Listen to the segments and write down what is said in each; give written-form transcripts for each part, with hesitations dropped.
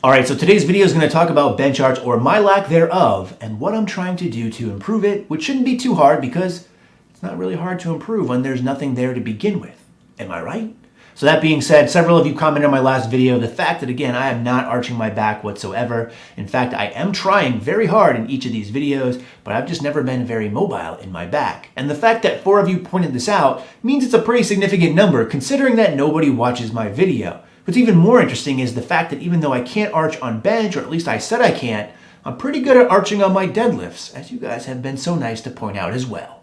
Alright, so today's video is going to talk about bench arch, or my lack thereof, and what I'm trying to do to improve it, which shouldn't be too hard because it's not really hard to improve when there's nothing there to begin with. Am I right? So that being said, several of you commented on my last video the fact that, again, I am not arching my back whatsoever. In fact, I am trying very hard in each of these videos, but I've just never been very mobile in my back. And the fact that 4 of you pointed this out means it's a pretty significant number, considering that nobody watches my video. What's even more interesting is the fact that even though I can't arch on bench, or at least I said I can't, I'm pretty good at arching on my deadlifts, as you guys have been so nice to point out as well.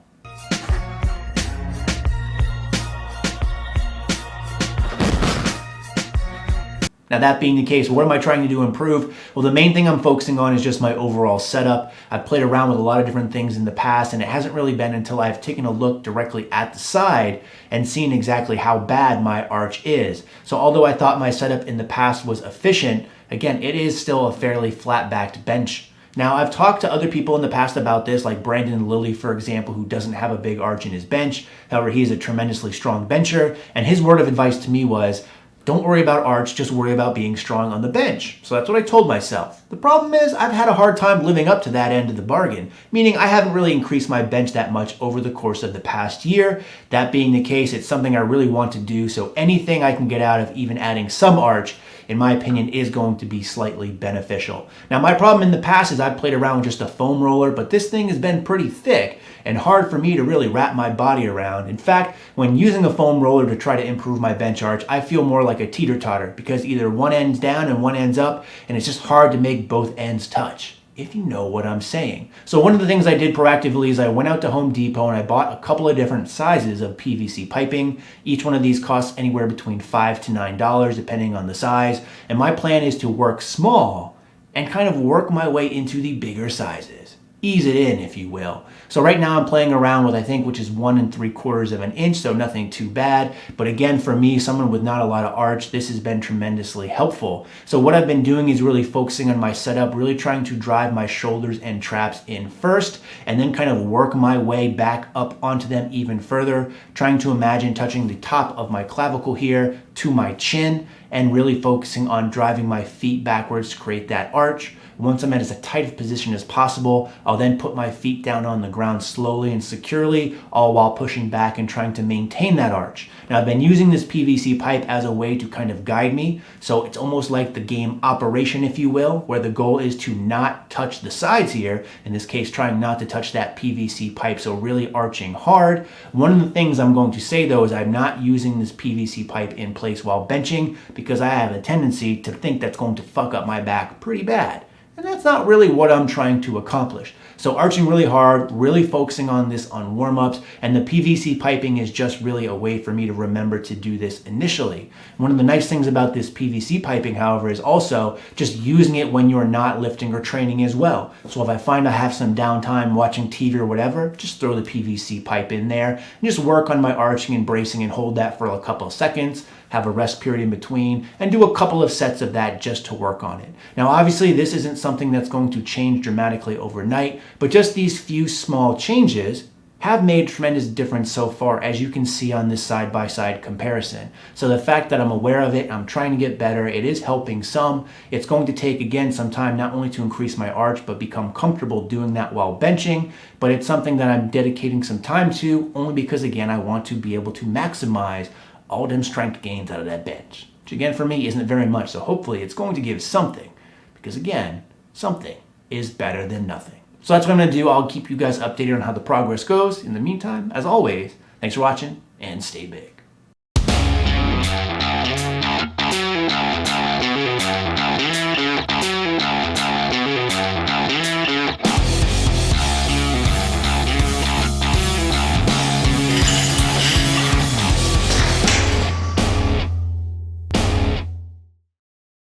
Now that being the case, what am I trying to do to improve? Well, the main thing I'm focusing on is just my overall setup. I've played around with a lot of different things in the past, and it hasn't really been until I've taken a look directly at the side and seen exactly how bad my arch is. So although I thought my setup in the past was efficient, again, it is still a fairly flat-backed bench. Now, I've talked to other people in the past about this, like Brandon Lilly, for example, who doesn't have a big arch in his bench. However, he is a tremendously strong bencher, and his word of advice to me was, don't worry about arch, just worry about being strong on the bench. So that's what I told myself. The problem is I've had a hard time living up to that end of the bargain, meaning I haven't really increased my bench that much over the course of the past year. That being the case, it's something I really want to do, so anything I can get out of even adding some arch, in my opinion, is going to be slightly beneficial. Now, my problem in the past is I've played around with just a foam roller, but this thing has been pretty thick and hard for me to really wrap my body around. In fact, when using a foam roller to try to improve my bench arch, I feel more like a teeter-totter because either one end's down and one end's up, and it's just hard to make both ends touch, if you know what I'm saying. So one of the things I did proactively is I went out to Home Depot and I bought a couple of different sizes of PVC piping. Each one of these costs anywhere between $5 to $9 depending on the size. And my plan is to work small and kind of work my way into the bigger sizes. Ease it in, if you will. So right now I'm playing around with, I think, which is 1 3/4 of an inch, so nothing too bad. But again, for me, someone with not a lot of arch, this has been tremendously helpful. So what I've been doing is really focusing on my setup, really trying to drive my shoulders and traps in first, and then kind of work my way back up onto them even further, trying to imagine touching the top of my clavicle here to my chin, and really focusing on driving my feet backwards to create that arch. Once I'm at as tight a position as possible, I'll then put my feet down on the ground slowly and securely, all while pushing back and trying to maintain that arch. Now, I've been using this PVC pipe as a way to kind of guide me, so it's almost like the game Operation, if you will, where the goal is to not touch the sides here, in this case trying not to touch that PVC pipe, so really arching hard. One of the things I'm going to say though is I'm not using this PVC pipe in place while benching because I have a tendency to think that's going to fuck up my back pretty bad. And that's not really what I'm trying to accomplish. So arching really hard, really focusing on this on warm-ups, and the PVC piping is just really a way for me to remember to do this initially. One of the nice things about this PVC piping, however, is also just using it when you're not lifting or training as well. So if I find I have some downtime watching TV or whatever, just throw the PVC pipe in there and just work on my arching and bracing and hold that for a couple of seconds, have a rest period in between, and do a couple of sets of that just to work on it. Now, obviously, this isn't something that's going to change dramatically overnight, but just these few small changes have made a tremendous difference so far, as you can see on this side-by-side comparison. So the fact that I'm aware of it, I'm trying to get better, it is helping some. It's going to take, again, some time not only to increase my arch, but become comfortable doing that while benching, but it's something that I'm dedicating some time to, only because, again, I want to be able to maximize all them strength gains out of that bench, which again for me isn't very much, so hopefully it's going to give something, because again, something is better than nothing. So that's what I'm going to do. I'll keep you guys updated on how the progress goes. In the meantime, as always, thanks for watching and stay big.